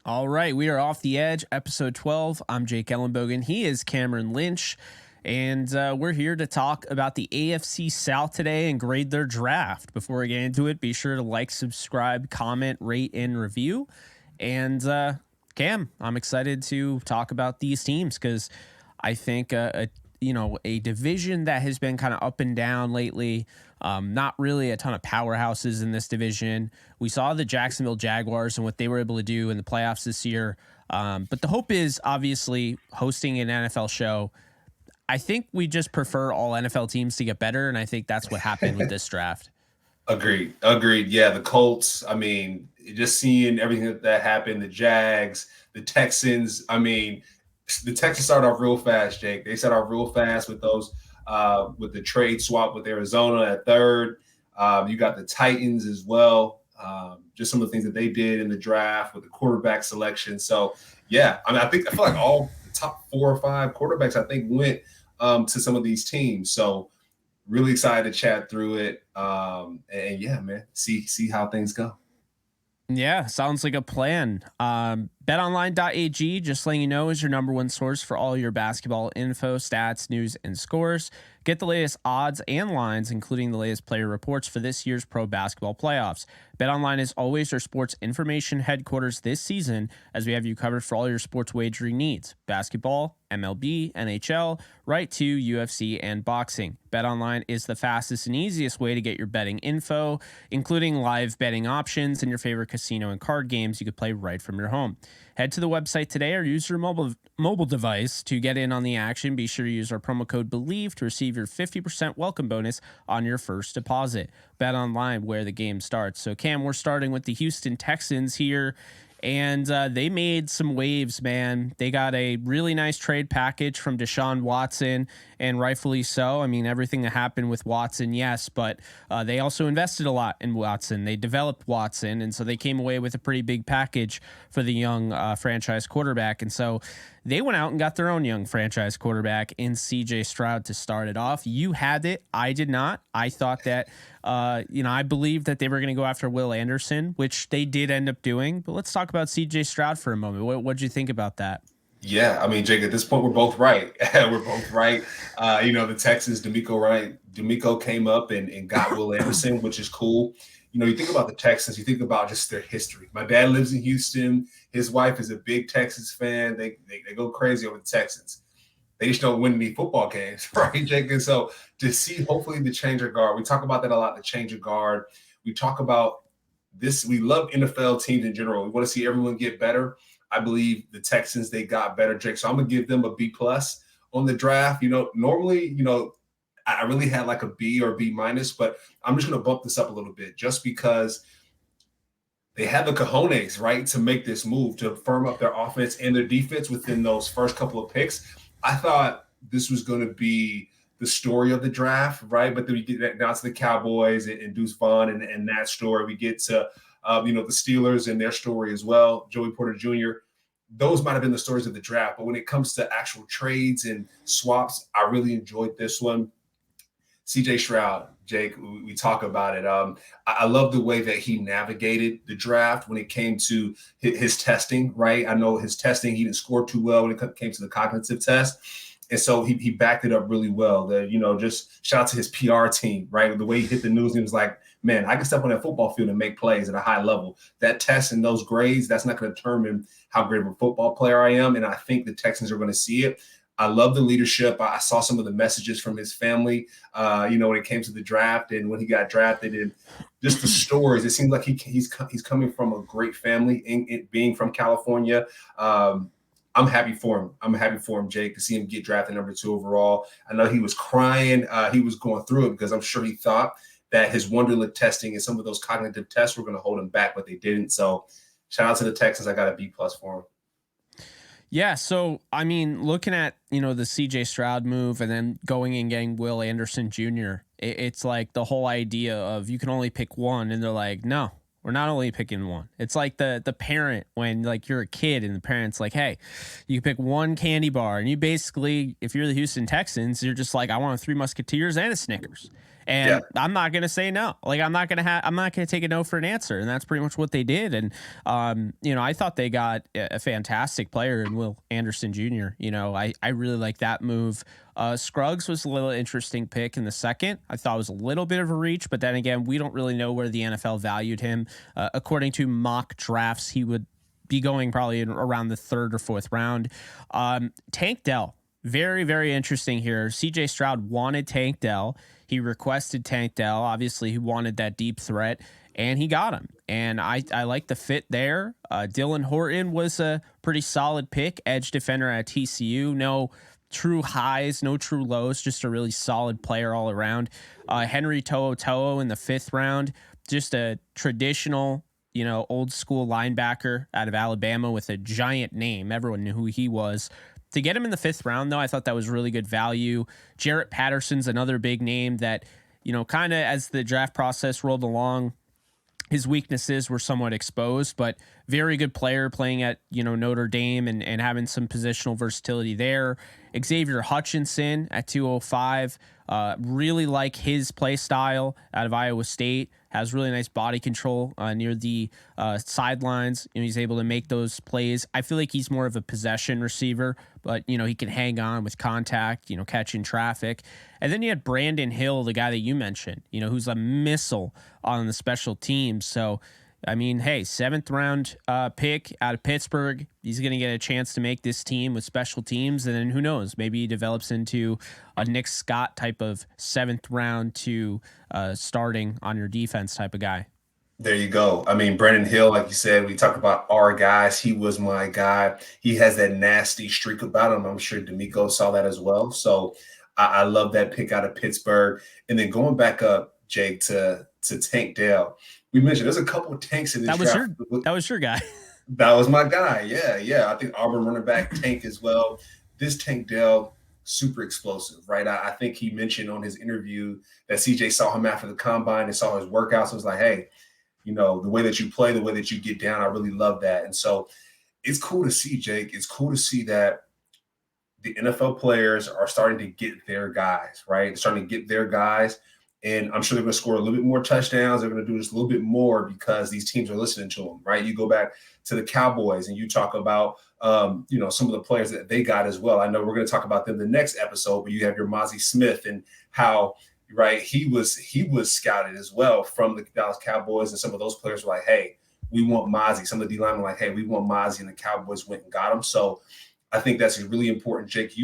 All right, we are Off the Edge, episode 12. I'm Jake Ellenbogen. He is Cameron Lynch, and we're here to talk about the AFC South today and grade their draft. Before we get into it, be sure to like, subscribe, comment, rate, and review. And Cam, I'm excited to talk about these teams because I think a division that has been kind of up and down lately. Not really a ton of powerhouses in this division. We saw the Jacksonville Jaguars and what they were able to do in the playoffs this year. But the hope is obviously hosting an NFL show. I think we just prefer all NFL teams to get better, and I think that's what happened with this draft. Agreed. Yeah, the Colts. I mean, just seeing everything that happened, the Jags, the Texans. I mean, the Texans started off real fast, Jake. They started off real fast with those, with the trade swap with Arizona at third. You got the Titans as well. Just some of the things that they did in the draft with the quarterback selection. So, yeah, I feel like all the top 4 or 5 quarterbacks went to some of these teams. So, really excited to chat through it. And yeah, man, see how things go. Yeah, sounds like a plan. BetOnline.ag, just letting you know, is your number one source for all your basketball info, stats, news, and scores. Get the latest odds and lines, including the latest player reports for this year's pro basketball playoffs. BetOnline is always your sports information headquarters this season, as we have you covered for all your sports wagering needs. Basketball, MLB, NHL, right to UFC and boxing. BetOnline is the fastest and easiest way to get your betting info, including live betting options and your favorite casino and card games you could play right from your home. Head to the website today or use your mobile device to get in on the action. Be sure to use our promo code BELIEVE to receive your 50% welcome bonus on your first deposit. Bet online where the game starts. So, Cam, we're starting with the Houston Texans here. And they made some waves, man. They got a really nice trade package from Deshaun Watson, and rightfully so. I mean, everything that happened with Watson, yes, but they also invested a lot in Watson. They developed Watson, and so they came away with a pretty big package for the young franchise quarterback. And so they went out and got their own young franchise quarterback in CJ Stroud to start it off. You had it. I did not. I thought that, I believed that they were going to go after Will Anderson, which they did end up doing. But let's talk about CJ Stroud for a moment. What'd you think about that? Yeah, I mean, Jake, at this point, we're both right. We're both right. The Texans, D'Amico came up and got Will Anderson, which is cool. You think about the Texans, you think about just their history. My dad lives in Houston. His wife is a big Texans fan. They go crazy over the Texans. They just don't win any football games, right, Jake? And so to see hopefully the change of guard, we talk about that a lot, the change of guard. We talk about this. We love NFL teams in general. We want to see everyone get better. I believe the Texans, they got better, Jake. So I'm going to give them a B+ on the draft. Normally, I really had like a B or B-, but I'm just going to bump this up a little bit just because they had the cojones, right, to make this move, to firm up their offense and their defense within those first couple of picks. I thought this was going to be the story of the draft, right? But then we get that now to the Cowboys and Deuce Vaughn and that story. We get to, the Steelers and their story as well, Joey Porter Jr. Those might have been the stories of the draft. But when it comes to actual trades and swaps, I really enjoyed this one. CJ Stroud, Jake, we talk about it. I love the way that he navigated the draft when it came to his testing, right? I know his testing, he didn't score too well when it came to the cognitive test. And so he backed it up really well. Just shout out to his PR team, right? The way he hit the news, he was like, man, I can step on that football field and make plays at a high level. That test and those grades, that's not going to determine how great of a football player I am. And I think the Texans are going to see it. I love the leadership. I saw some of the messages from his family, when it came to the draft and when he got drafted, and just the stories. It seems like he's coming from a great family, in being from California. I'm happy for him. Jake, to see him get drafted number 2 overall. I know he was crying. He was going through it because I'm sure he thought that his Wonderlic testing and some of those cognitive tests were going to hold him back, but they didn't. So shout out to the Texans. I got a B+ for him. Yeah, so, I mean, looking at, the CJ Stroud move and then going and getting Will Anderson Jr., it's like the whole idea of you can only pick one, and they're like, no, we're not only picking one. It's like the parent when, like, you're a kid and the parent's like, hey, you pick one candy bar, and you basically, if you're the Houston Texans, you're just like, I want 3 Musketeers and a Snickers. Yeah. And I'm not going to say no. Like, I'm not going to take a no for an answer. And that's pretty much what they did. And, I thought they got a fantastic player in Will Anderson Jr. I really like that move. Scruggs was a little interesting pick in the second. I thought it was a little bit of a reach, but then again, we don't really know where the NFL valued him. According to mock drafts, he would be going probably in around the third or fourth round. Tank Dell, very, very interesting here. CJ Stroud wanted Tank Dell. He requested Tank Dell. Obviously, he wanted that deep threat, and he got him. And I like the fit there. Dylan Horton was a pretty solid pick, edge defender at TCU. No true highs, no true lows, just a really solid player all around. Henry To'o in the 5th round, just a traditional, old school linebacker out of Alabama with a giant name. Everyone knew who he was. To get him in the 5th round, though, I thought that was really good value. Jarrett Patterson's another big name that, kind of as the draft process rolled along, his weaknesses were somewhat exposed, but very good player playing at, Notre Dame and having some positional versatility there. Xavier Hutchinson at 205. Really like his play style out of Iowa State. Has really nice body control near the sidelines. He's able to make those plays. I feel like he's more of a possession receiver, but he can hang on with contact, catching traffic. And then you had Brandon Hill, the guy that you mentioned, who's a missile on the special teams. So, hey, 7th round pick out of Pittsburgh. He's going to get a chance to make this team with special teams. And then who knows, maybe he develops into a Nick Scott type of 7th round to starting on your defense type of guy. There you go. Brandon Hill, like you said, we talked about our guys. He was my guy. He has that nasty streak about him. I'm sure D'Amico saw that as well. So I love that pick out of Pittsburgh. And then going back up, Jake, to Tank Dell. We mentioned there's a couple of tanks in this draft. That was your guy. That was my guy. Yeah. I think Auburn running back Tank as well. This Tank Dell, super explosive, right? I think he mentioned on his interview that CJ saw him after the combine and saw his workouts. And was like, hey, the way that you play, the way that you get down, I really love that. And so it's cool to see, Jake. It's cool to see that the NFL players are starting to get their guys, right? They're starting to get their guys. And I'm sure they're going to score a little bit more touchdowns. They're going to do just a little bit more because these teams are listening to them, right? You go back to the Cowboys and you talk about, some of the players that they got as well. I know we're going to talk about them the next episode, but you have your Mozzie Smith and how, right, he was scouted as well from the Dallas Cowboys. And some of those players were like, hey, we want Mozzie. Some of the D-linemen were like, hey, we want Mozzie. And the Cowboys went and got him. So I think that's really important, Jake.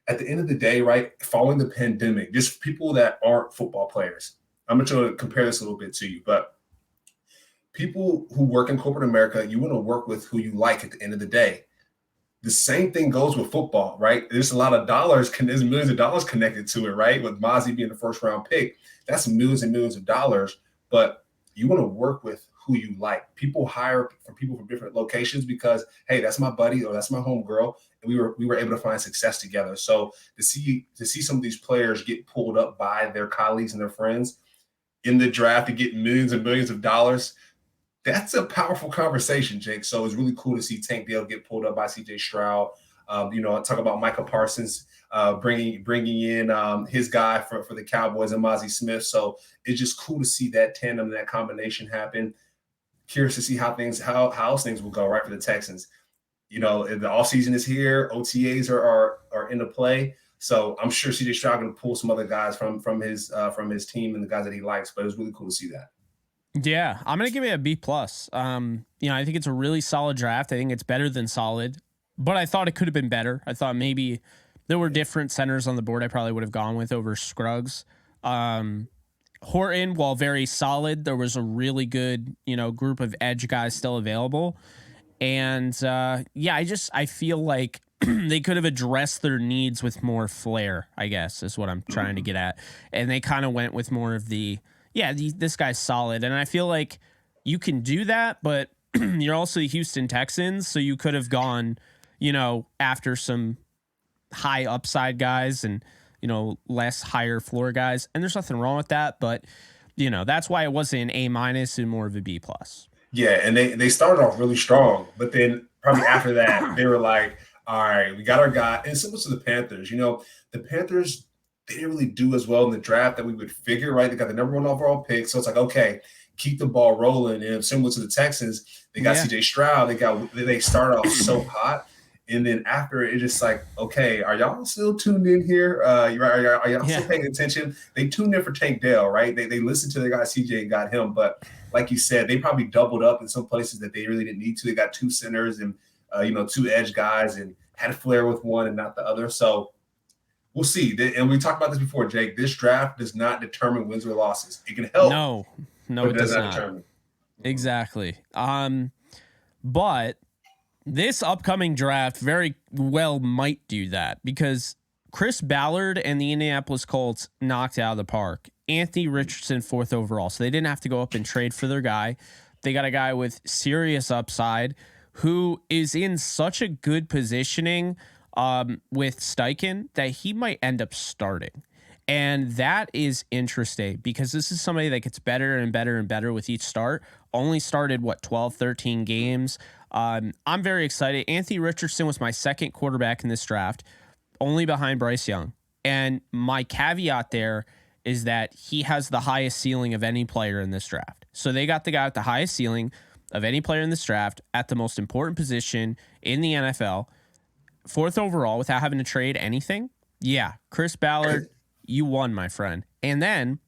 At the end of the day, right, following the pandemic, just people that aren't football players, I'm going to compare this a little bit to you, but people who work in corporate America, you want to work with who you like at the end of the day. The same thing goes with football, right? There's a lot of dollars, there's millions of dollars connected to it, right? With Mozzie being the 1st round pick, that's millions and millions of dollars, but you want to work with who you like. People hire from people from different locations because, hey, that's my buddy or that's my homegirl. And we were able to find success together. So to see some of these players get pulled up by their colleagues and their friends in the draft to get millions and millions of dollars, that's a powerful conversation, Jake. So it's really cool to see Tank Dell get pulled up by CJ Stroud. I talk about Micah Parsons bringing in his guy for the Cowboys and Mozzie Smith. So it's just cool to see that tandem and that combination happen. Curious to see how else things will go, right, for the Texans. The offseason is here. OTAs are into play. So I'm sure CJ Stroud going to pull some other guys from his team and the guys that he likes. But it was really cool to see that. Yeah, I'm going to give it a B+. I think it's a really solid draft. I think it's better than solid, but I thought it could have been better. I thought maybe there were different centers on the board I probably would have gone with over Scruggs. Horton, while very solid, there was a really good, group of edge guys still available. And I feel like they could have addressed their needs with more flair, I guess, is what I'm trying to get at. And they kind of went with more of this guy's solid. And I feel like you can do that, but you're also the Houston Texans. So you could have gone, after some high upside guys and, less higher floor guys. And there's nothing wrong with that. But, that's why it wasn't an A- and more of a B+. Yeah, and they started off really strong. But then probably after that, they were like, all right, we got our guy. And similar to the Panthers, the Panthers they didn't really do as well in the draft that we would figure, right? They got the number 1 overall pick. So it's like, okay, keep the ball rolling. And similar to the Texans, they got CJ Stroud. They started off so hot. And then after it's just like, okay, are y'all still tuned in here? Are y'all still paying attention? They tuned in for Tank Dell, right? They listened to the guy CJ and got him. But like you said, they probably doubled up in some places that they really didn't need to. They got 2 centers and, 2 edge guys and had a flair with one and not the other. So we'll see. And we talked about this before, Jake. This draft does not determine wins or losses. It can help. No, it does not determine. Exactly. But this upcoming draft very well might do that because Chris Ballard and the Indianapolis Colts knocked out of the park. Anthony Richardson 4th overall. So they didn't have to go up and trade for their guy. They got a guy with serious upside who is in such a good positioning with Steichen that he might end up starting. And that is interesting because this is somebody that gets better and better and better with each start. Only started, 12, 13 games. I'm very excited. Anthony Richardson was my 2nd quarterback in this draft, only behind Bryce Young. And my caveat there is that he has the highest ceiling of any player in this draft. So they got the guy with the highest ceiling of any player in this draft at the most important position in the NFL, 4th overall without having to trade anything. Yeah, Chris Ballard, you won, my friend. And then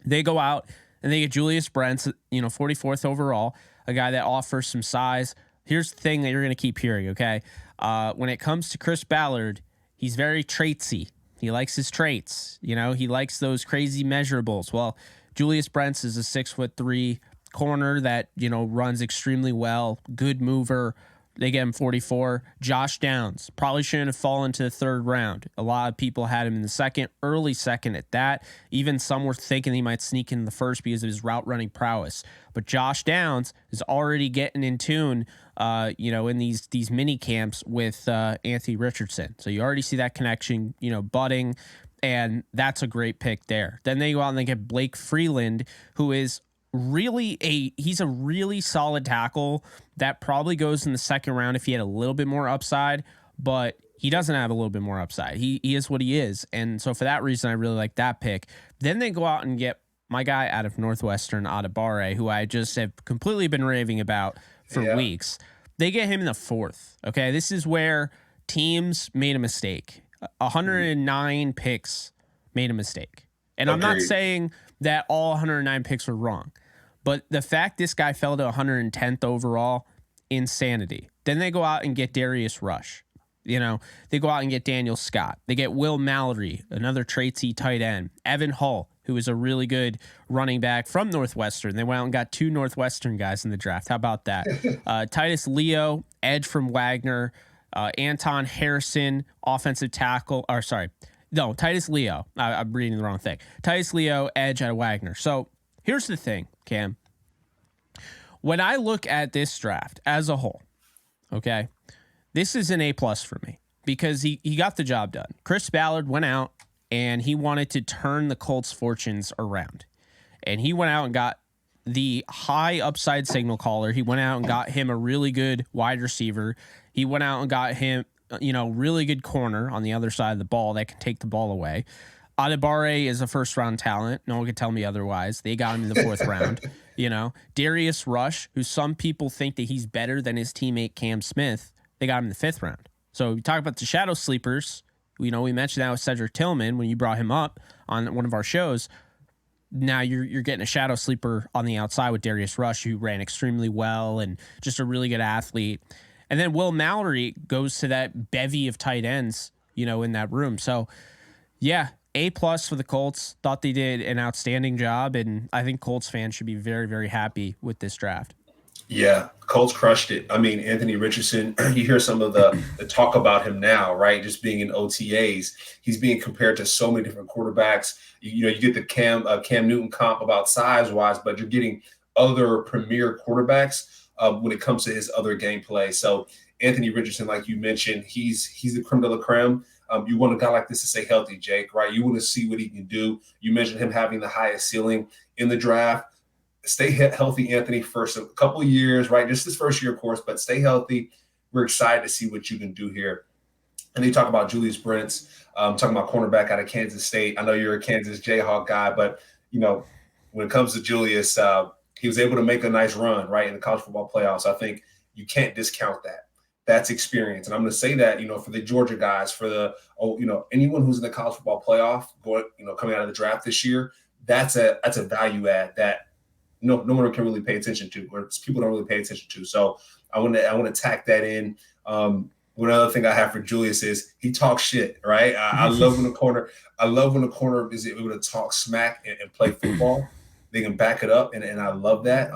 they go out and they get Julius Brents, 44th overall, a guy that offers some size. Here's the thing that you're going to keep hearing, okay? When it comes to Chris Ballard, he's very traitsy. He likes his traits. He likes those crazy measurables. Well, Julius Brents is a 6'3" corner that, runs extremely well, good mover. They get him 44. Josh Downs probably shouldn't have fallen to the 3rd round. A lot of people had him in the 2nd, early 2nd at that. Even some were thinking he might sneak in the 1st because of his route running prowess. But Josh Downs is already getting in tune, in these mini camps with Anthony Richardson. So you already see that connection, budding, and that's a great pick there. Then they go out and they get Blake Freeland, who is he's a really solid tackle that probably goes in the 2nd round if he had a little bit more upside, but he doesn't have a little bit more upside. He is what he is. And so for that reason, I really like that pick. Then they go out and get my guy out of Northwestern, Adebawore, who I just have completely been raving about for weeks. They get him in the 4th. Okay. This is where teams made a mistake. 109 picks made a mistake. And I'm not saying that all 109 picks were wrong, but the fact this guy fell to 110th overall, insanity. Then they go out and get Darius Rush. They go out and get Daniel Scott. They get Will Mallory, another traitsy tight end. Evan Hull, who is a really good running back from Northwestern. They went out and got 2 Northwestern guys in the draft. How about that? Titus Leo, edge from Wagner. Anton Harrison, offensive tackle. Titus Leo. I'm reading the wrong thing. Titus Leo, edge out of Wagner. So here's the thing, Cam. When I look at this draft as a whole, okay, this is an A+ for me because he got the job done. Chris Ballard went out and he wanted to turn the Colts' fortunes around. And he went out and got the high upside signal caller. He went out and got him a really good wide receiver. He went out and got him, really good corner on the other side of the ball that can take the ball away. Adebawore is a 1st-round talent. No one can tell me otherwise. They got him in the 4th round. Darius Rush, who some people think that he's better than his teammate Cam Smith, they got him in the 5th round. So we talk about the shadow sleepers. We mentioned that with Cedric Tillman when you brought him up on one of our shows. Now you're getting a shadow sleeper on the outside with Darius Rush, who ran extremely well and just a really good athlete. And then Will Mallory goes to that bevy of tight ends, in that room. So, yeah, A+ for the Colts. Thought they did an outstanding job, and I think Colts fans should be very, very happy with this draft. Yeah, Colts crushed it. I mean, Anthony Richardson, you hear some of the talk about him now, right? Just being in OTAs. He's being compared to so many different quarterbacks. You get the Cam Newton comp about size-wise, but you're getting other premier quarterbacks when it comes to his other gameplay. So Anthony Richardson, like you mentioned, he's the creme de la creme. You want a guy like this to stay healthy, Jake, right? You want to see what he can do. You mentioned him having the highest ceiling in the draft. Stay healthy, Anthony, for a couple of years, right? Just this first year, of course, but stay healthy. We're excited to see what you can do here. And you talk about Julius Brents, talking about cornerback out of Kansas State. I know you're a Kansas Jayhawk guy, but when it comes to Julius, he was able to make a nice run right in the college football playoffs. I think you can't discount that. That's experience, and I'm going to say that for the Georgia guys, for the anyone who's in the college football playoff, coming out of the draft this year, that's a value add that no one can really pay attention to, or people don't really pay attention to. So I want to tack that in. One other thing I have for Julius is he talks shit, right? I love when the corner is able to talk smack and play football. They can back it up, and I love that.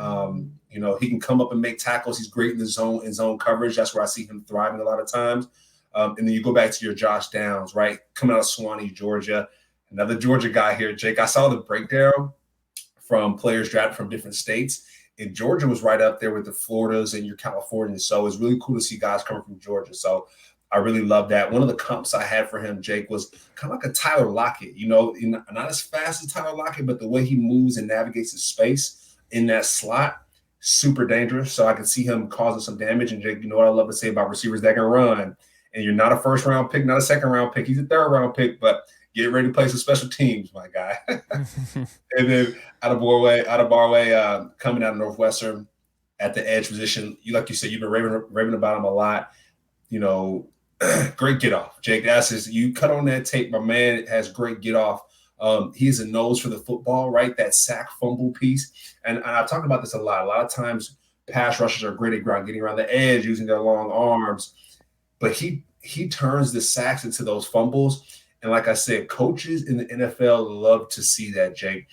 He can come up and make tackles. He's great in the zone coverage. That's where I see him thriving a lot of times. And then you go back to your Josh Downs, right? Coming out of Swanee, Georgia. Another Georgia guy here, Jake. I saw the breakdown from players drafted from different states, and Georgia was right up there with the Floridas and your Californians. So it's really cool to see guys coming from Georgia. So I really love that. One of the comps I had for him, Jake, was kind of like a Tyler Lockett, not as fast as Tyler Lockett, but the way he moves and navigates his space in that slot, super dangerous. So I can see him causing some damage. And Jake, you know what I love to say about receivers that can run. And you're not a first round pick, not a second round pick. He's a third round pick, but get ready to play some special teams, my guy. And then out of our way, coming out of Northwestern at the edge position, like you said, you've been raving about him a lot. Great get off. Jake, you cut on that tape. My man has great get off. He has a nose for the football, right? That sack fumble piece. And I've talked about this a lot. A lot of times pass rushers are great at getting around the edge, using their long arms. But he turns the sacks into those fumbles. And like I said, coaches in the NFL love to see that, Jake.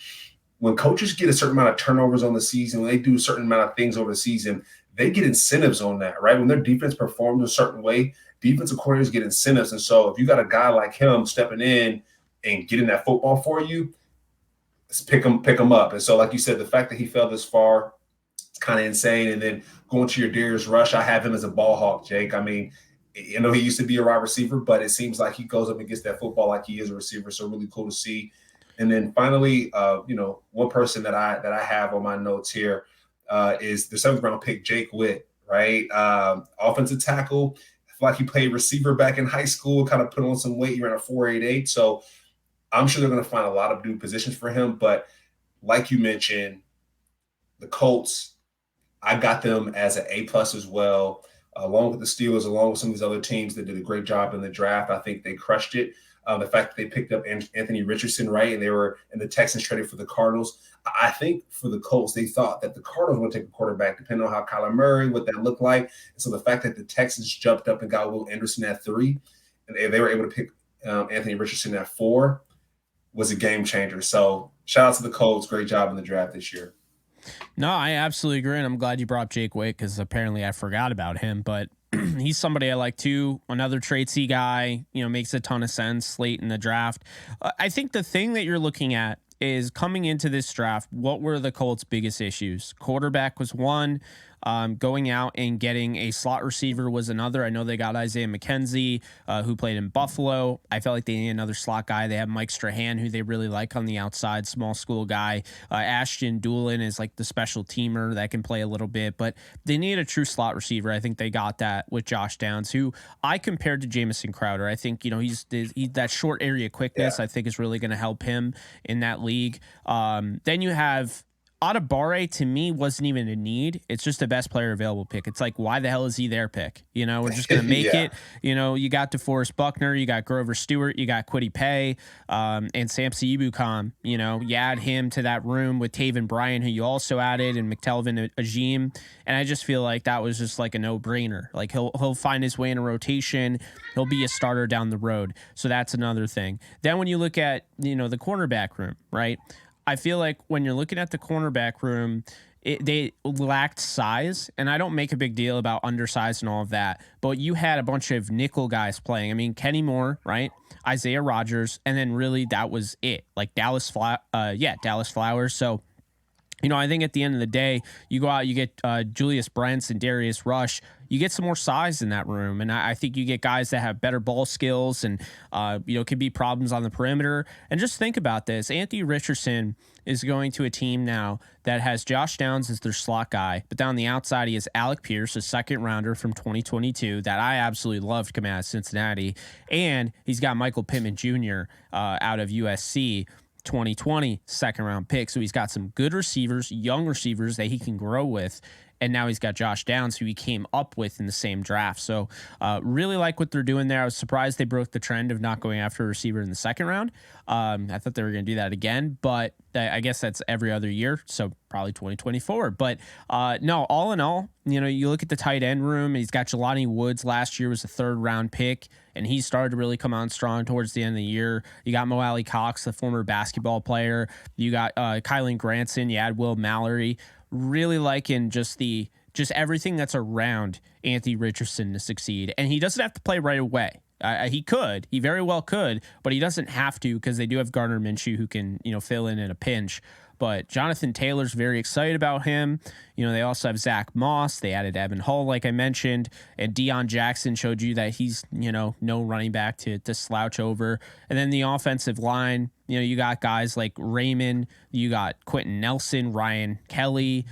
When coaches get a certain amount of turnovers on the season, when they do a certain amount of things over the season, they get incentives on that, right? When their defense performs a certain way, defensive coordinators get incentives. And so if you got a guy like him stepping in and getting that football for you, pick him up. And so, like you said, the fact that he fell this far, it's kind of insane. And then going to your Darius Rush, I have him as a ball hawk, Jake. I mean, I know he used to be a wide receiver, but it seems like he goes up and gets that football like he is a receiver. So really cool to see. And then finally, one person that I have on my notes here is the 7th round pick, Jake Witt, right? Offensive tackle. I feel like he played receiver back in high school, kind of put on some weight. He ran a 4.88. So I'm sure they're going to find a lot of new positions for him. But like you mentioned, the Colts, I got them as an A+ as well. Along with the Steelers, along with some of these other teams that did a great job in the draft. I think they crushed it. The fact that they picked up Anthony Richardson, right, and the Texans traded for the Cardinals. I think for the Colts, they thought that the Cardinals would take a quarterback, depending on how Kyler Murray, what that looked like. And so the fact that the Texans jumped up and got Will Anderson at 3, and they were able to pick Anthony Richardson at 4, was a game changer. So shout out to the Colts. Great job in the draft this year. No, I absolutely agree, and I'm glad you brought up Jake Witt because apparently I forgot about him, but he's somebody I like too. Another tradesy guy, makes a ton of sense late in the draft. I think the thing that you're looking at is coming into this draft, what were the Colts' biggest issues? Quarterback was one. Going out and getting a slot receiver was another. I know they got Isaiah McKenzie, who played in Buffalo. I felt like they need another slot guy. They have Mike Strahan, who they really like on the outside, small school guy. Ashton Doolin is like the special teamer that can play a little bit, but they need a true slot receiver. I think they got that with Josh Downs, who I compared to Jamison Crowder. I think, he's that short area quickness, I think is really going to help him in that league. Then you have Adebawore, to me, wasn't even a need. It's just the best player available pick. It's like, why the hell is he their pick? We're just going to make it. You got DeForest Buckner, you got Grover Stewart, you got Kwity Paye, and Samson Ebukam. You add him to that room with Taven Bryan, who you also added, and McTelvin Ajim. And I just feel like that was just like a no-brainer. Like he'll find his way in a rotation. He'll be a starter down the road. So that's another thing. Then when you look at, the cornerback room, right? I feel like when you're looking at the cornerback room, they lacked size, and I don't make a big deal about undersized and all of that, but you had a bunch of nickel guys playing. I mean, Kenny Moore, right? Isaiah Rodgers, and then really that was it. Like Dallas Flowers. So, I think at the end of the day, you go out, you get Julius Brents and Darius Rush. You get some more size in that room, and I think you get guys that have better ball skills and, could be problems on the perimeter. And just think about this. Anthony Richardson is going to a team now that has Josh Downs as their slot guy, but down the outside he has Alec Pierce, a second rounder from 2022 that I absolutely loved coming out of Cincinnati, and he's got Michael Pittman Jr. Out of USC. 2020 second round pick. So he's got some good receivers, young receivers that he can grow with. And now he's got Josh Downs, who he came up with in the same draft. So really like what they're doing there. I was surprised they broke the trend of not going after a receiver in the second round. I thought they were going to do that again, but I guess that's every other year. So probably 2024. But no, all in all, you look at the tight end room. He's got Jelani Woods. Last year was a third round pick, and he started to really come on strong towards the end of the year. You got Mo Alley Cox, the former basketball player. You got Kylan Granson. You add Will Mallory. Really liking just everything that's around Anthony Richardson to succeed. And he doesn't have to play right away. He very well could, but he doesn't have to because they do have Gardner Minshew who can, fill in a pinch. But Jonathan Taylor's very excited about him. They also have Zach Moss. They added Evan Hull, like I mentioned. And Deion Jackson showed you that he's, no running back to slouch over. And then the offensive line, you got guys like Raymond. You got Quentin Nelson, Ryan Kelly,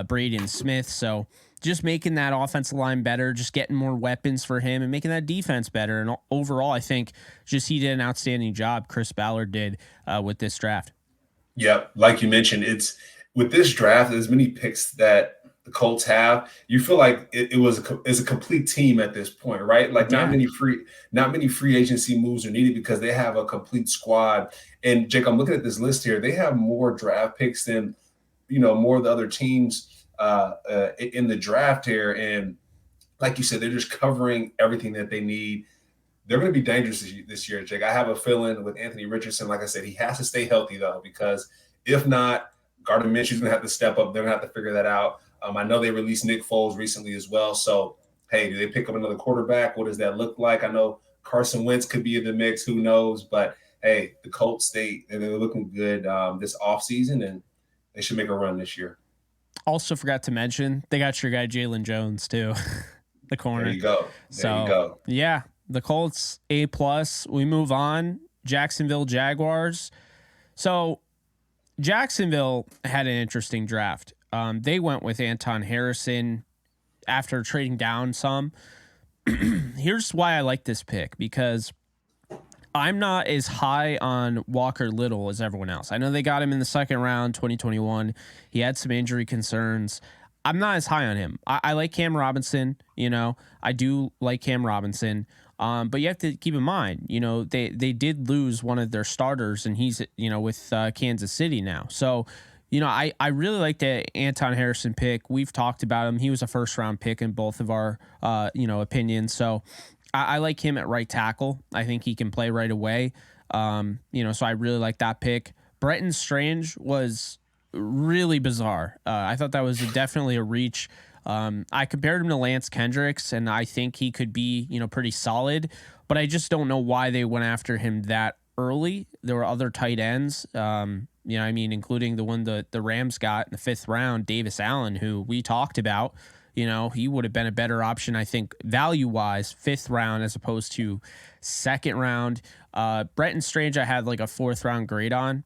Braden Smith. So just making that offensive line better, just getting more weapons for him and making that defense better. And overall, I think just he did an outstanding job. Chris Ballard did with this draft. Yep, like you mentioned, it's with this draft, as many picks that the Colts have, you feel like it's a complete team at this point, right? Like not many free agency moves are needed because they have a complete squad. And Jake, I'm looking at this list here. They have more draft picks than more of the other teams in the draft here. And like you said, they're just covering everything that they need. They're going to be dangerous this year, Jake. I have a feeling with Anthony Richardson, like I said, he has to stay healthy, though, because if not, Gardner Minshew's going to have to step up. They're going to have to figure that out. I know they released Nick Foles recently as well. So, hey, do they pick up another quarterback? What does that look like? I know Carson Wentz could be in the mix. Who knows? But, hey, the Colts, they're looking good this offseason, and they should make a run this year. Also forgot to mention, they got your guy Jalen Jones, too, the corner. There you go. You go. Yeah. The Colts, A+. We move on. Jacksonville Jaguars. So Jacksonville had an interesting draft. They went with Anton Harrison after trading down some. Here's why I like this pick, because I'm not as high on Walker Little as everyone else. I know they got him in the second round, 2021. He had some injury concerns. I'm not as high on him. I like Cam Robinson. I do like Cam Robinson. But you have to keep in mind, they did lose one of their starters, and he's, with Kansas City now. So, I really like the Anton Harrison pick. We've talked about him. He was a first round pick in both of our, opinions. So I like him at right tackle. I think he can play right away. So I really like that pick. Brenton Strange was really bizarre. I thought that was definitely a reach. I compared him to Lance Kendricks, and I think he could be, pretty solid, but I just don't know why they went after him that early. There were other tight ends, including the one the Rams got in the fifth round, Davis Allen, who we talked about. He would have been a better option, I think, value-wise, fifth round as opposed to second round. Brenton Strange, I had like a fourth round grade on.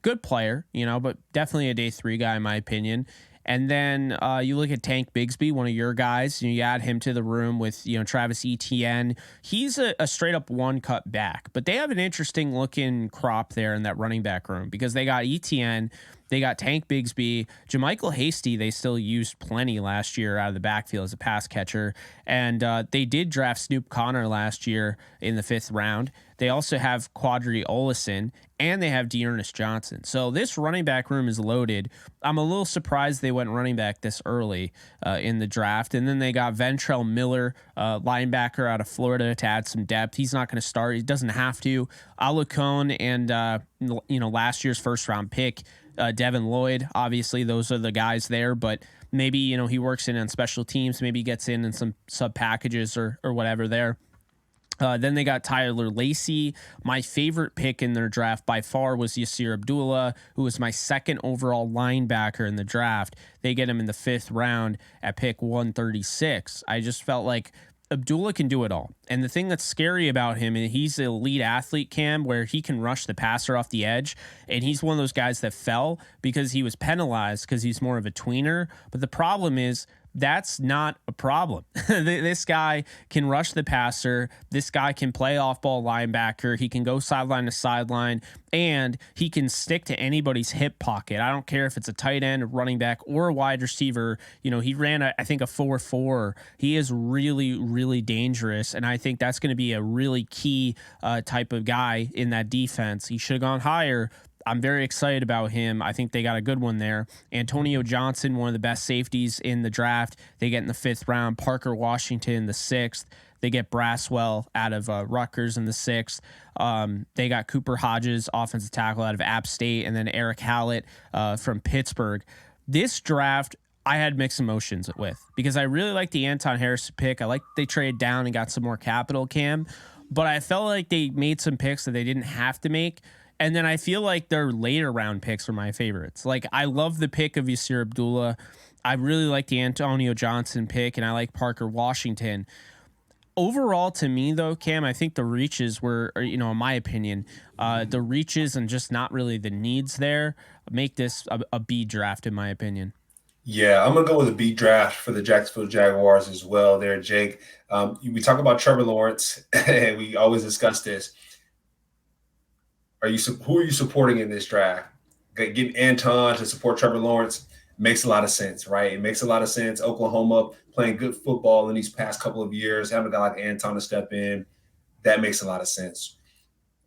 Good player, but definitely a day three guy, in my opinion. And then you look at Tank Bigsby, one of your guys. You add him to the room with Travis Etienne. He's a straight up one cut back, but they have an interesting looking crop there in that running back room because they got Etienne, they got Tank Bigsby, Jermichael Hasty. They still used plenty last year out of the backfield as a pass catcher, and they did draft Snoop Connor last year in the fifth round. They also have Quadri Olison, and they have Dearness Johnson. So this running back room is loaded. I'm a little surprised they went running back this early in the draft. And then they got Ventrell Miller, linebacker out of Florida, to add some depth. He's not going to start. He doesn't have to. Alucone and, last year's first round pick, Devin Lloyd. Obviously, those are the guys there. But maybe, he works in on special teams. Maybe he gets in some sub packages or whatever there. Then they got Tyler Lacey. My favorite pick in their draft by far was Yasir Abdullah, who was my second overall linebacker in the draft. They get him in the fifth round at pick 136. I just felt like Abdullah can do it all. And the thing that's scary about him is he's an elite athlete, Cam, where he can rush the passer off the edge. And he's one of those guys that fell because he was penalized because he's more of a tweener. But the problem is that's not a problem. This guy can rush the passer. This guy can play off ball linebacker. He can go sideline to sideline, and he can stick to anybody's hip pocket. I don't care if it's a tight end, a running back, or a wide receiver. He ran, I think, a 4.4. He is really, really dangerous, and I think that's going to be a really key type of guy in that defense. He should have gone higher. I'm very excited about him. I think they got a good one there. Antonio Johnson, one of the best safeties in the draft. They get in the 5th round. Parker Washington in the 6th. They get Braswell out of Rutgers in the 6th. They got Cooper Hodges, offensive tackle out of App State, and then Eric Hallett from Pittsburgh. This draft, I had mixed emotions with because I really like the Anton Harrison pick. I like they traded down and got some more capital, Cam, but I felt like they made some picks that they didn't have to make. And then I feel like their later round picks are my favorites. Like, I love the pick of Yasir Abdullah. I really like the Antonio Johnson pick, and I like Parker Washington. Overall, to me, though, Cam, I think the reaches were, in my opinion, the reaches and just not really the needs there make this a B draft, in my opinion. Yeah, I'm going to go with a B draft for the Jacksonville Jaguars as well there, Jake. We talk about Trevor Lawrence, and we always discuss this. Who are you supporting in this draft? Getting Anton to support Trevor Lawrence makes a lot of sense, right? It makes a lot of sense. Oklahoma playing good football in these past couple of years, having a guy like Anton to step in, that makes a lot of sense.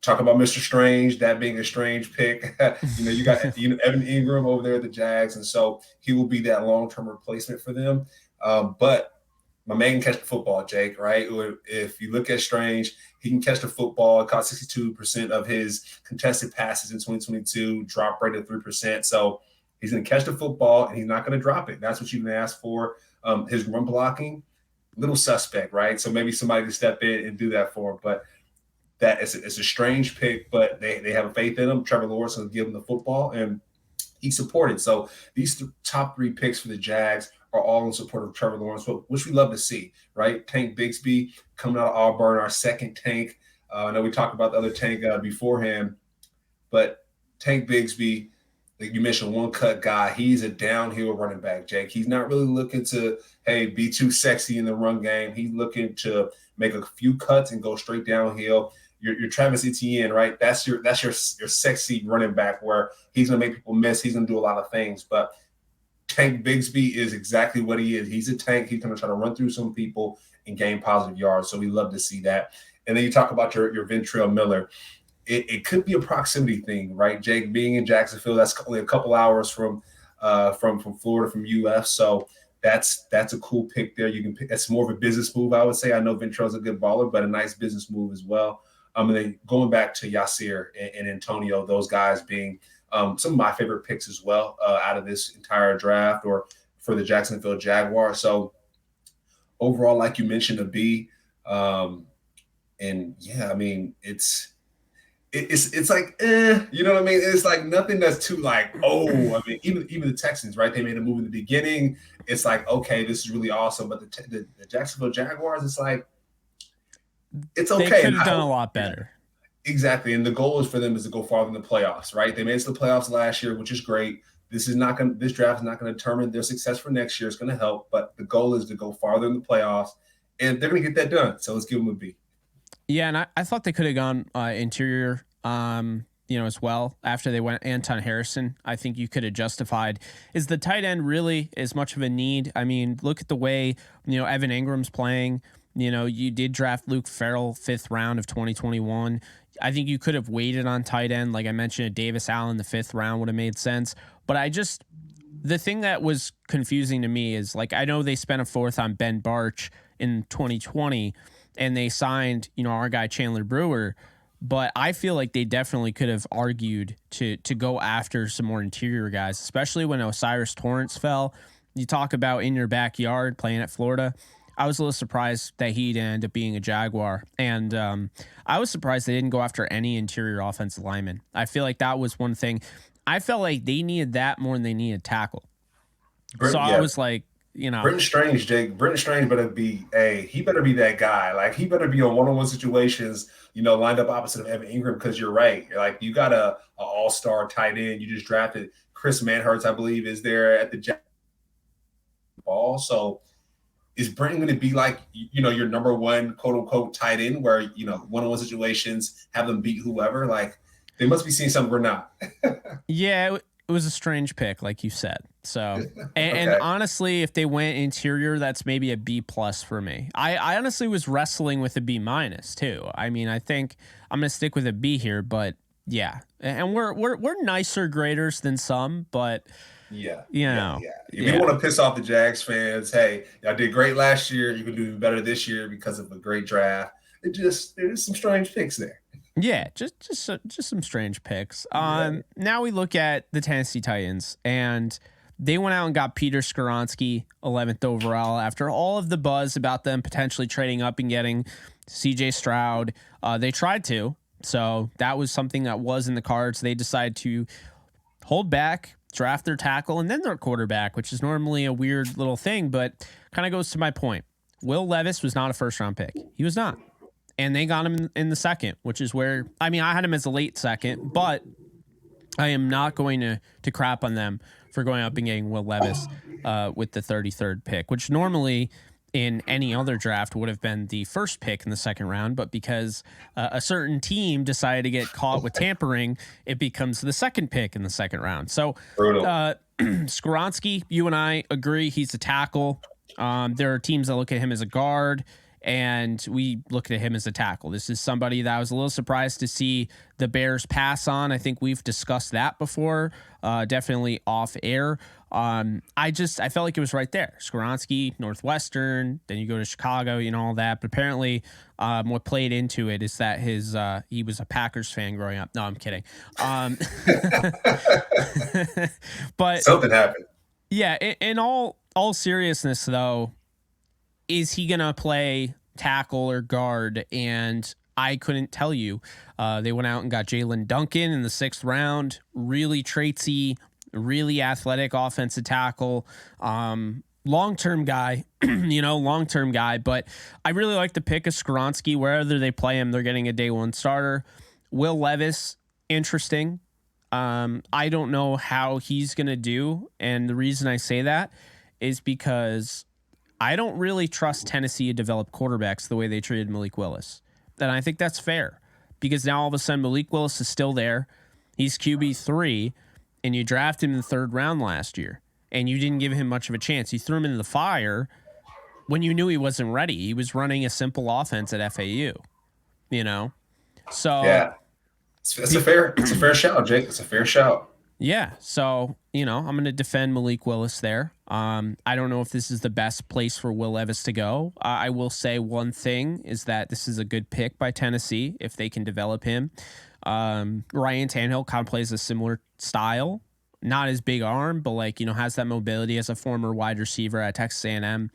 Talk about Mr. Strange, that being a strange pick. You got Evan Ingram over there at the Jags, and so he will be that long-term replacement for them. But my man can catch the football, Jake, right? If you look at Strange, he can catch the football. It caught 62% of his contested passes in 2022, drop rate of 3%. So he's going to catch the football, and he's not going to drop it. That's what you can ask for. His run blocking, little suspect, right? So maybe somebody can step in and do that for him. But it's a strange pick, but they have a faith in him. Trevor Lawrence will give him the football, and he's supported. So these top 3 picks for the Jags are all in support of Trevor Lawrence, which we love to see, right? Tank Bigsby coming out of Auburn, our second Tank. I know we talked about the other Tank beforehand, but Tank Bigsby, like you mentioned, one-cut guy. He's a downhill running back, Jake. He's not really looking to, be too sexy in the run game. He's looking to make a few cuts and go straight downhill. Your Travis Etienne, right? That's your sexy running back where he's going to make people miss. He's going to do a lot of things, but Tank Bigsby is exactly what he is. He's a tank. He's going to try to run through some people and gain positive yards. So we love to see that. And then you talk about your Ventrell Miller. It could be a proximity thing, right? Jake, being in Jacksonville, that's only a couple hours from Florida, from UF. So that's a cool pick there. You can pick. It's more of a business move, I would say. I know Ventrell's a good baller, but a nice business move as well. And then going back to Yasir and Antonio, those guys being some of my favorite picks as well out of this entire draft or for the Jacksonville Jaguars. So overall, like you mentioned, a B. And yeah, I mean, it's like, you know what I mean? It's like nothing that's too like, oh, I mean, even the Texans, right? They made a move in the beginning. It's like, okay, this is really awesome. But the Jacksonville Jaguars, it's like, it's okay. They could have done a lot better. Exactly. And the goal is for them to go farther in the playoffs, right? They made it to the playoffs last year, which is great. This draft is not going to determine their success for next year. It's going to help, but the goal is to go farther in the playoffs, and they're going to get that done. So let's give them a B. Yeah, and I thought they could have gone interior, as well after they went Anton Harrison. I think you could have justified. Is the tight end really as much of a need? I mean, look at the way, Evan Ingram's playing. You did draft Luke Farrell 5th round of 2021. I think you could have waited on tight end. Like I mentioned, Davis Allen, the 5th round would have made sense. But the thing that was confusing to me is, like, I know they spent a 4th on Ben Barch in 2020 and they signed, our guy Chandler Brewer. But I feel like they definitely could have argued to go after some more interior guys, especially when Osiris Torrance fell. You talk about in your backyard playing at Florida. I was a little surprised that he'd end up being a Jaguar. And I was surprised they didn't go after any interior offensive lineman. I feel like that was one thing. I felt like they needed that more than they needed tackle. So yeah. I was like, Brenton Strange, Jake. Brenton Strange better be he better be that guy. Like he better be on one-on-one situations, lined up opposite of Evan Ingram, because you're right. Like you got a all-star tight end. You just drafted Chris Manhertz, I believe, is there at the Jaguars ball. So is Brenton going to be like, your number one quote unquote tight end where, one-on-one situations have them beat whoever? Like they must be seeing something we're not. Yeah, it was a strange pick, like you said. So, and honestly, if they went interior, that's maybe a B+ for me. I honestly was wrestling with a B- too. I mean, I think I'm gonna stick with a B here, but yeah, and we're nicer graders than some, but yeah. If yeah. you want to piss off the Jags fans, hey, y'all did great last year. You can do better this year because of a great draft. There's some strange picks there. Yeah, just some strange picks. Now we look at the Tennessee Titans, and they went out and got Peter Skoronski, 11th overall, after all of the buzz about them potentially trading up and getting CJ Stroud. They tried to, so that was something that was in the cards. They decided to hold back, draft their tackle, and then their quarterback, which is normally a weird little thing, but kind of goes to my point. Will Levis was not a first-round pick. He was not. And they got him in the second, which is where, I mean, I had him as a late second, but I am not going to crap on them for going up and getting Will Levis with the 33rd pick, which normally in any other draft would have been the first pick in the second round. But because a certain team decided to get caught with tampering, it becomes the second pick in the second round. So Skoronski, you and I agree he's a tackle. There are teams that look at him as a guard, and we look at him as a tackle. This is somebody that I was a little surprised to see the Bears pass on. I think we've discussed that before, definitely off air. I felt like it was right there. Skoronski, Northwestern, then you go to Chicago, all that. But apparently what played into it is that he was a Packers fan growing up. No, I'm kidding. But something happened. Yeah, in all seriousness, though, is he going to play tackle or guard? And I couldn't tell you. They went out and got Jalen Duncan in the 6th round. Really traitsy, really athletic offensive tackle. Long-term guy, long-term guy. But I really like the pick of Skoronski. Wherever they play him, they're getting a day one starter. Will Levis, interesting. I don't know how he's going to do. And the reason I say that is because I don't really trust Tennessee to develop quarterbacks the way they treated Malik Willis. And I think that's fair because now all of a sudden Malik Willis is still there. He's QB3, and you drafted him in the 3rd round last year, and you didn't give him much of a chance. You threw him into the fire when you knew he wasn't ready. He was running a simple offense at FAU, So yeah, it's a fair shout, Jake. It's a fair shout. Yeah, so, I'm going to defend Malik Willis there. I don't know if this is the best place for Will Levis to go. I will say one thing is that this is a good pick by Tennessee if they can develop him. Ryan Tannehill kind of plays a similar style, not as big arm, but has that mobility as a former wide receiver at Texas A&M.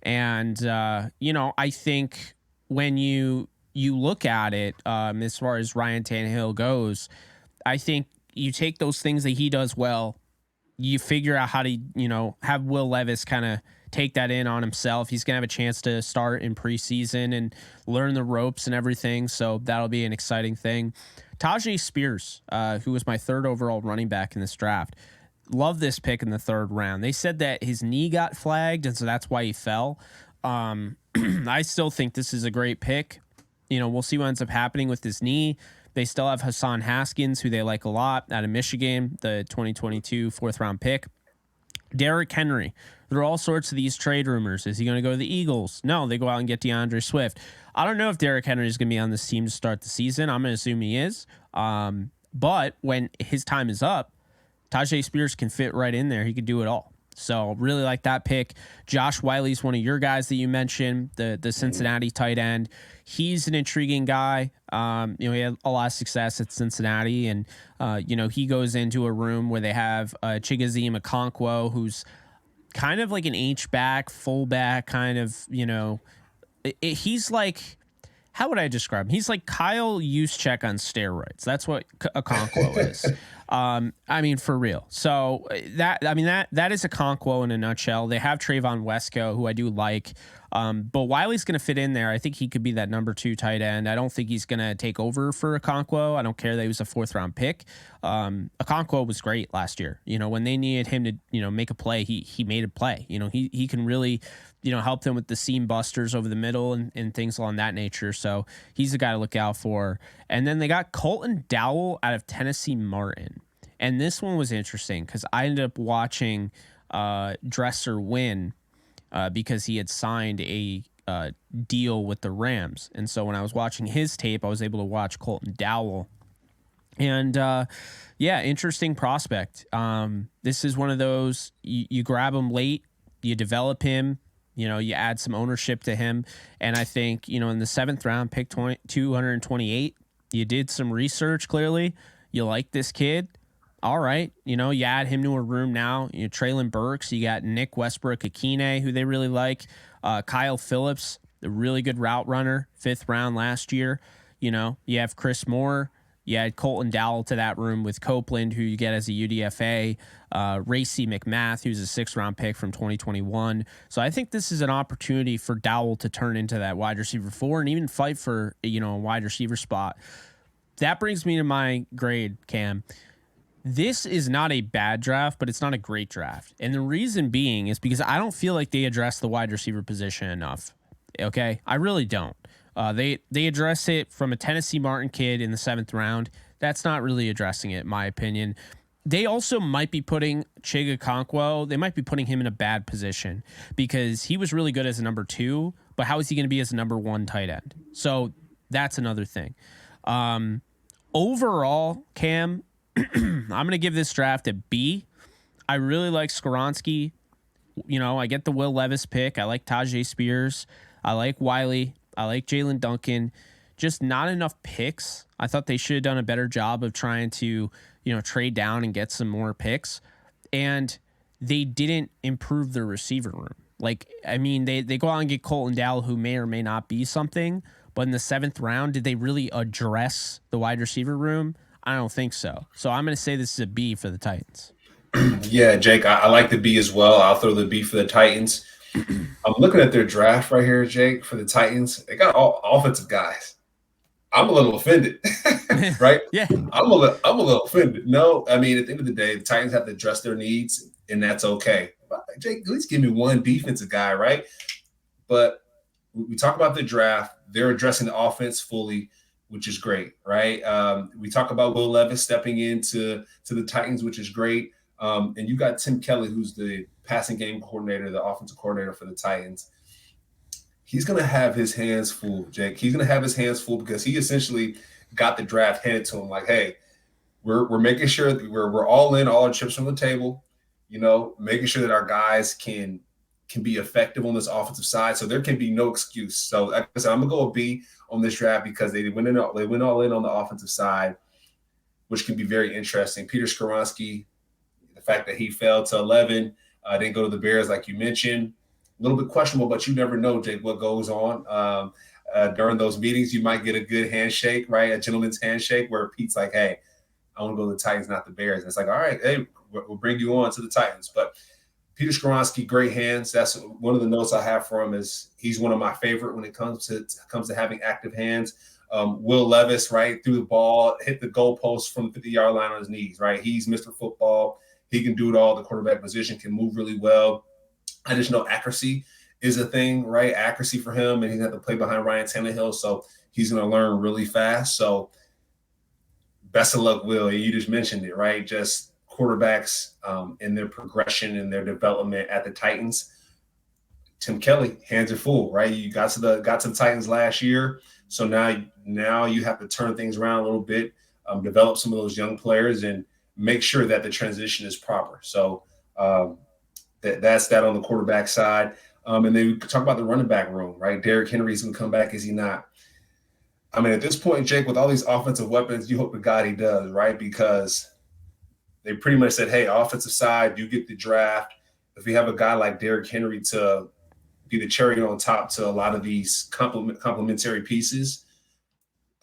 And, I think when you look at it, as far as Ryan Tannehill goes, I think you take those things that he does well, you figure out how to, have Will Levis kind of take that in on himself. He's going to have a chance to start in preseason and learn the ropes and everything. So that'll be an exciting thing. Tajay Spears, who was my 3rd overall running back in this draft, love this pick in the 3rd round. They said that his knee got flagged, and so that's why he fell. I still think this is a great pick. We'll see what ends up happening with his knee. They still have Hassan Haskins, who they like a lot, out of Michigan, the 2022 4th round pick. Derrick Henry. There are all sorts of these trade rumors. Is he going to go to the Eagles? No, they go out and get DeAndre Swift. I don't know if Derrick Henry is going to be on this team to start the season. I'm going to assume he is. But when his time is up, Tajay Spears can fit right in there. He could do it all. So really like that pick. Josh Wiley's one of your guys that you mentioned, the Cincinnati tight end. He's an intriguing guy. He had a lot of success at Cincinnati, and he goes into a room where they have Chigoziem Okonkwo, who's kind of like an H-back, fullback kind of, he's like, how would I describe him? He's like Kyle Juszczyk on steroids. That's what Okonkwo is. I mean, for real. So that is a Conquo in a nutshell. They have Trayvon Wesco, who I do like. But Wiley's going to fit in there. I think he could be that number 2 tight end. I don't think he's going to take over for Okonkwo. I don't care that he was a 4th round pick. Okonkwo was great last year. When they needed him to, make a play, he made a play. He can really, help them with the seam busters over the middle and things along that nature. So he's the guy to look out for. And then they got Colton Dowell out of Tennessee Martin. And this one was interesting because I ended up watching Dresser win because he had signed a deal with the Rams. And so when I was watching his tape, I was able to watch Colton Dowell. And interesting prospect. This is one of those, you grab him late, you develop him, you add some ownership to him. And I think, in the 7th round, pick 228, you did some research clearly. You like this kid. All right. You add him to a room now. Traylon Burks, you got Nick Westbrook-Akine, who they really like. Kyle Phillips, a really good route runner, 5th round last year. You have Chris Moore. You add Colton Dowell to that room with Copeland, who you get as a UDFA. Racy McMath, who's a 6th round pick from 2021. So I think this is an opportunity for Dowell to turn into that wide receiver 4 and even fight for, a wide receiver spot. That brings me to my grade, Cam. This is not a bad draft, but it's not a great draft. And the reason being is because I don't feel like they address the wide receiver position enough. Okay? I really don't. They address it from a Tennessee Martin kid in the 7th round. That's not really addressing it, in my opinion. They also might be putting Chig Okonkwo, they might be putting him in a bad position because he was really good as a number 2, but how is he going to be as a number 1 tight end? So that's another thing. Overall, Cam, I'm going to give this draft a B. I really like Skoronski. I get the Will Levis pick. I like Tajay Spears. I like Wiley. I like Jalen Duncan. Just not enough picks. I thought they should have done a better job of trying to, trade down and get some more picks. And they didn't improve their receiver room. They go out and get Colton Dowell, who may or may not be something. But in the 7th round, did they really address the wide receiver room? I don't think so. So I'm going to say this is a B for the Titans. Yeah, Jake, I like the B as well. I'll throw the B for the Titans. I'm looking at their draft right here, Jake, for the Titans. They got all offensive guys. I'm a little offended, right? Yeah. I'm a little offended. No, I mean, at the end of the day, the Titans have to address their needs, and that's okay. But Jake, at least give me one defensive guy, right? But we talk about the draft. They're addressing the offense fully, which is great, right? We talk about Will Levis stepping into the Titans, which is great. And you got Tim Kelly, who's the passing game coordinator, the offensive coordinator for the Titans. He's going to have his hands full, Jake. He's going to have his hands full because he essentially got the draft handed to him like, hey, we're making sure that we're all in, all our chips on the table, making sure that our guys can be effective on this offensive side. So there can be no excuse. So like I said, I'm going to go a B on this draft because they went all in on the offensive side, which can be very interesting. Peter Skoronski, the fact that he fell to 11, didn't go to the Bears like you mentioned, a little bit questionable, but you never know, Jake, what goes on. During those meetings, you might get a good handshake, right? A gentleman's handshake where Pete's like, hey, I want to go to the Titans, not the Bears. And it's like, all right, hey, we'll bring you on to the Titans. But Peter Skoronski, great hands. That's one of the notes I have for him is he's one of my favorite when it comes to having active hands. Will Levis, right, threw the ball, hit the goalpost from the 50-yard line on his knees, right? He's Mr. Football. He can do it all. The quarterback position can move really well. I just know accuracy is a thing, right? Accuracy for him, and he's going to have to play behind Ryan Tannehill, so he's going to learn really fast. So best of luck, Will. You just mentioned it, right? Just quarterbacks in their progression and their development at the Titans. Tim Kelly, hands are full, right? You got to the Titans last year, so now you have to turn things around a little bit, develop some of those young players, and make sure that the transition is proper. So that's that on the quarterback side. And then we talk about the running back room, right? Derrick Henry's going to come back, is he not? I mean, at this point, Jake, with all these offensive weapons, you hope to God he does, right? Because they pretty much said, hey, offensive side, you get the draft. If we have a guy like Derrick Henry to be the cherry on top to a lot of these complementary pieces,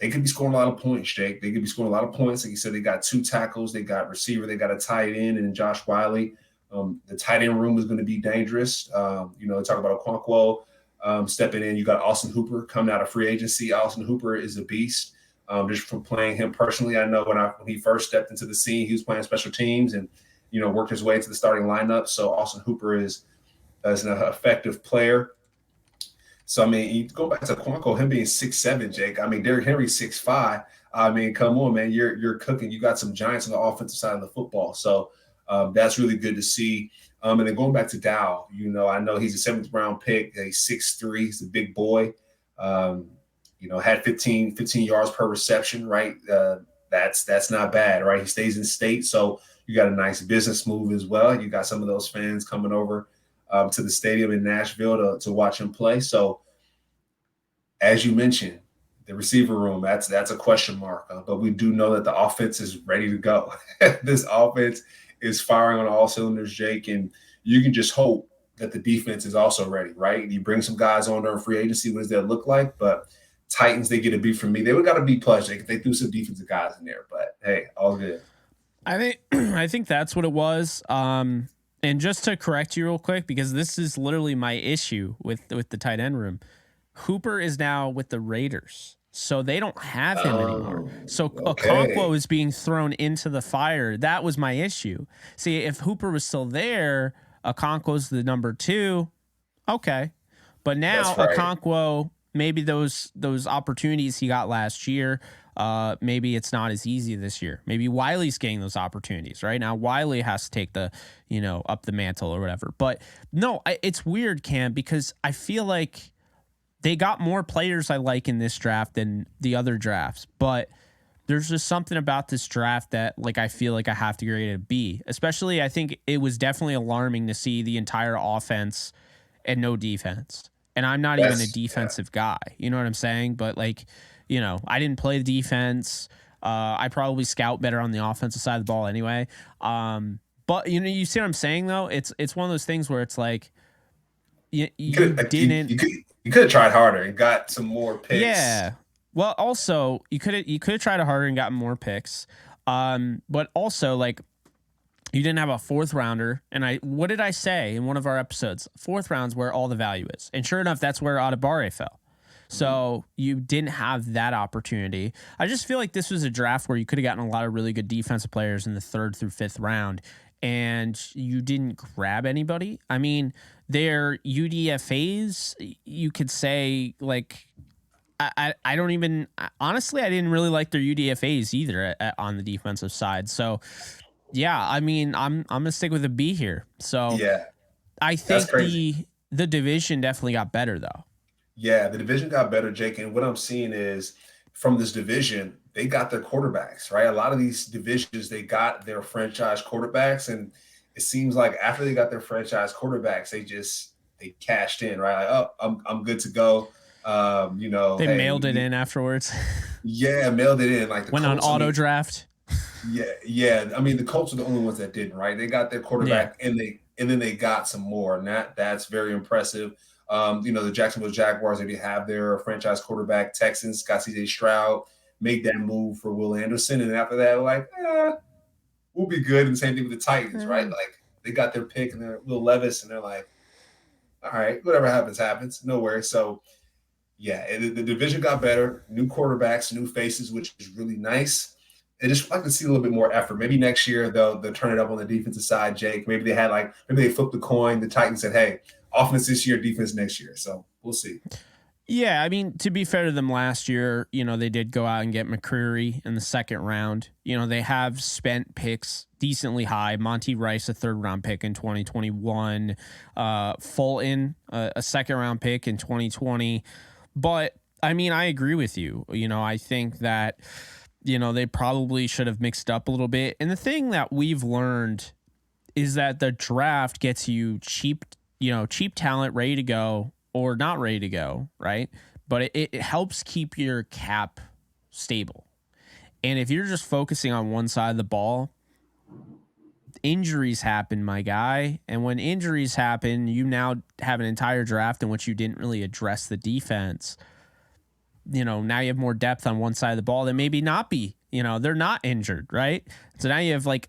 they could be scoring a lot of points, Jake. They could be scoring a lot of points. Like you said, they got 2 tackles, they got receiver, they got a tight end, and Josh Wiley. The tight end room is going to be dangerous. Talk about Okonkwo stepping in. You got Austin Hooper coming out of free agency. Austin Hooper is a beast. Just from playing him personally, I know when he first stepped into the scene, he was playing special teams and worked his way into the starting lineup. So Austin Hooper is an effective player. So, I mean, you go back to Quanco, him being 6'7", Jake. I mean, Derrick Henry's 6'5". I mean, come on, man. You're cooking. You got some giants on the offensive side of the football. So that's really good to see. And then going back to Dow, I know he's a 7th round pick. He's 6'3". He's a big boy. Had 15 yards per reception, right? That's not bad, right? He stays in state. So you got a nice business move as well. You got some of those fans coming over to the stadium in Nashville to watch him play. So, as you mentioned, the receiver room, that's a question mark. But we do know that the offense is ready to go. This offense is firing on all cylinders, Jake, and you can just hope that the defense is also ready, right? You bring some guys on during free agency, what does that look like? But Titans, they get a B from me. They would got a B plus, Jake, if they threw some defensive guys in there. But, hey, all good. I think that's what it was. And just to correct you real quick, because this is literally my issue with the tight end room. Hooper is now with the Raiders, so they don't have him anymore. So Okonkwo is being thrown into the fire. That was my issue. See, if Hooper was still there, Okonkwo's the number 2. Okay. But now right. Okonkwo, maybe those opportunities he got last year, maybe it's not as easy this year. Maybe Wiley's getting those opportunities right now. Wiley has to take the, up the mantle or whatever. But no, it's weird, Cam, because I feel like they got more players I like in this draft than the other drafts. But there's just something about this draft that I feel like I have to grade it a B. Especially, I think it was definitely alarming to see the entire offense and no defense. And I'm not even a defensive guy. You know what I'm saying? But I didn't play the defense. I probably scout better on the offensive side of the ball anyway. But you see what I'm saying though? It's one of those things where it's like you could have tried harder and got some more picks. Yeah. Well, also you could have tried harder and gotten more picks. But also you didn't have a 4th rounder. And what did I say in one of our episodes? 4th round's where all the value is. And sure enough, that's where Adebawore fell. So you didn't have that opportunity. I just feel like this was a draft where you could have gotten a lot of really good defensive players in the 3rd through 5th round, and you didn't grab anybody. I mean, their UDFAs, you could say I don't even honestly, I didn't really like their UDFAs either on the defensive side. So yeah, I mean, I'm gonna stick with a B here. So yeah, I think the division definitely got better though. Yeah, the division got better, Jake. And what I'm seeing is from this division, they got their quarterbacks, right? A lot of these divisions, they got their franchise quarterbacks. And it seems like after they got their franchise quarterbacks, they cashed in, right? I'm good to go. They mailed it in afterwards. Yeah, mailed it in. Went Colts, on auto draft. Yeah. I mean, the Colts are the only ones that didn't, right? They got their quarterback and then they got some more. And that's very impressive. The Jacksonville Jaguars, they have their franchise quarterback. Texans got C.J. Stroud, make that move for Will Anderson. And after that, we'll be good. And the same thing with the Titans, right? They got their pick and their Will Levis, and they're like, all right, whatever happens. No worries. So, yeah, the division got better. New quarterbacks, new faces, which is really nice. I just like to see a little bit more effort. Maybe next year they'll turn it up on the defensive side, Jake. Maybe they flipped the coin. The Titans said, hey, offense this year, defense next year. So we'll see. Yeah, I mean, to be fair to them last year, they did go out and get McCreary in the 2nd round. They have spent picks decently high. Monty Rice, a 3rd round pick in 2021. Fulton, a 2nd round pick in 2020. But, I mean, I agree with you. I think that, they probably should have mixed up a little bit. And the thing that we've learned is that the draft gets you cheap talent ready to go or not ready to go, right? But it helps keep your cap stable. And if you're just focusing on one side of the ball, injuries happen, my guy. And when injuries happen, you now have an entire draft in which you didn't really address the defense. now you have more depth on one side of the ball that maybe not be, they're not injured, right? So now you have like,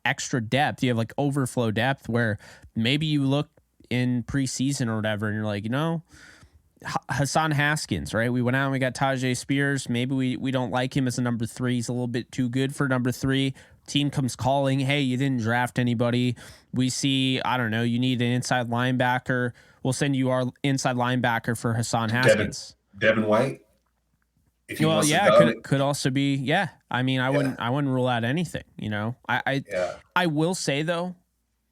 extra depth. You have like overflow depth where maybe you look in preseason or whatever and you're like, Hassan Haskins, right? We went out and we got Tajay Spears. Maybe we don't like him as a number 3. He's a little bit too good for number 3. Team comes calling, hey, you didn't draft anybody. We see, I don't know, you need an inside linebacker. We'll send you our inside linebacker for Hassan Haskins. Devin White. If he wants to go, could also be. Yeah, I mean, I wouldn't rule out anything. I will say though,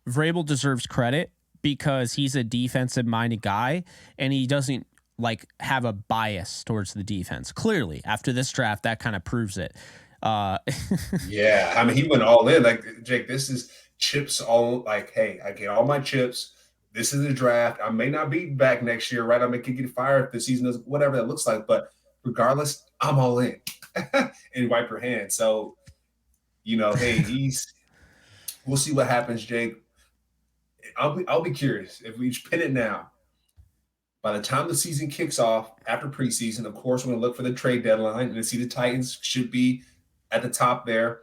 Vrabel deserves credit because he's a defensive minded guy and he doesn't like have a bias towards the defense. Clearly, after this draft, that kind of proves it. Yeah, I mean, he went all in. Like, Jake, this is chips all. Like, hey, I get all my chips. This is the draft. I may not be back next year, right? I may get fired if the season is whatever that looks like. But regardless, I'm all in and wipe your hands. So, hey, we'll see what happens, Jake. I'll be curious if we pin it now. By the time the season kicks off, after preseason, of course, we're going to look for the trade deadline and see the Titans should be at the top there.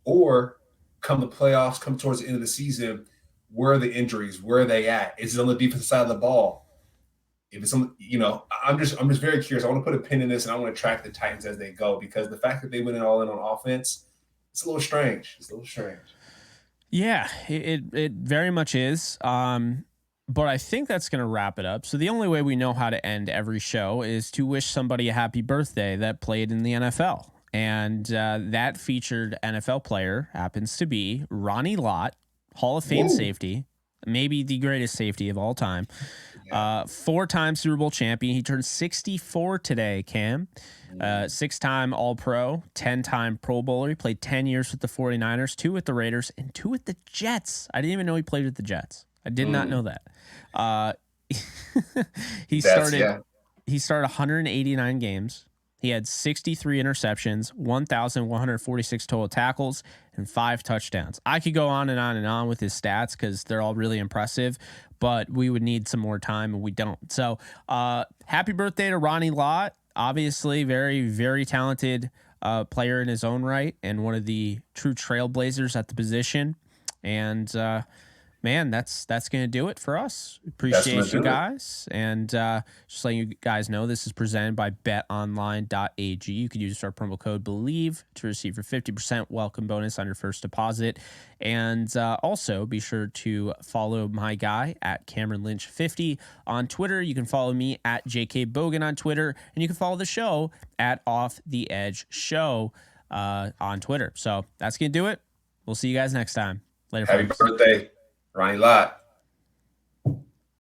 Or come the playoffs, come towards the end of the season, where are the injuries? Where are they at? Is it on the defensive side of the ball? If it's on, I'm just very curious. I want to put a pin in this and I want to track the Titans as they go because the fact that they went all in on offense, it's a little strange. Yeah, it very much is. But I think that's going to wrap it up. So the only way we know how to end every show is to wish somebody a happy birthday that played in the NFL. And that featured NFL player happens to be Ronnie Lott, Hall of Fame safety, maybe the greatest safety of all time. 4-time Super Bowl champion. He turned 64 today, Cam. 6-time All-Pro, 10-time Pro Bowler. He played 10 years with the 49ers, 2 with the Raiders, and 2 with the Jets. I didn't even know he played with the Jets. I did not know that. He started 189 games. He had 63 interceptions, 1,146 total tackles, and 5 touchdowns. I could go on and on and on with his stats because they're all really impressive, but we would need some more time, and we don't. So happy birthday to Ronnie Lott. Obviously, very, very talented player in his own right and one of the true trailblazers at the position. And man, that's going to do it for us. Appreciate you guys. And just letting you guys know, this is presented by betonline.ag. You can use our promo code BELIEVE to receive your 50% welcome bonus on your first deposit. And also be sure to follow my guy at Cameron Lynch 50 on Twitter. You can follow me at JK Bogan on Twitter. And you can follow the show at Off the Edge Show on Twitter. So that's going to do it. We'll see you guys next time. Later, Happy birthday, Ronnie Lott.